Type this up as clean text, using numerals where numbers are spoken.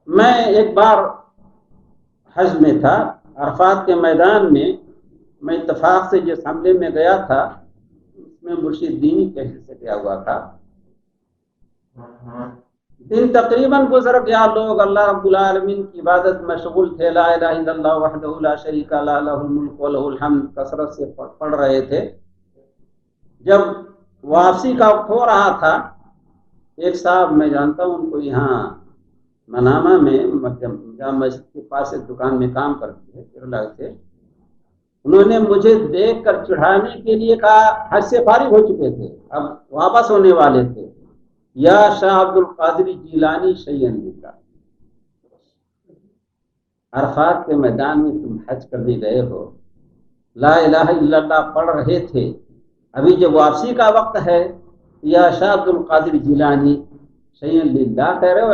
मैं एक बार हज में था, अरफात के मैदान में। मैं इत्तेफाक से जिस हमले में गया था उसमें मुर्शिद दीनी कहने से गया हुआ था। दिन तकरीबन गुजर गया, लोग अल्लाह रब्बुल आलमीन की इबादत में मशगूल थे। ला इलाहा इल्लल्लाह वहदहु ला शरीका लह लहुल मुल्क व लहुल हम्द कसरत से पढ़ रहे थे। जब वापसी का वक्त हो रहा था, एक साहब, मैं जानता हूँ उनको, यहाँ मनामा में जामा मस्जिद के पास एक दुकान में काम करते थे, केरला से। उन्होंने मुझे देखकर चिढ़ाने के लिए कहा, हज से फारिग हो चुके थे, अब वापस होने वाले थे, या शाह अब्दुल कादिर जीलानी शैयन लिल्लाह, अरफात के मैदान में तुम हज करने गए हो, ला इलाहा इल्लल्लाह पढ़ रहे थे, अभी जब वापसी का वक्त है, या शाह अब्दुल कादिर जीलानी शैयन लिल्लाह कह रहे हो,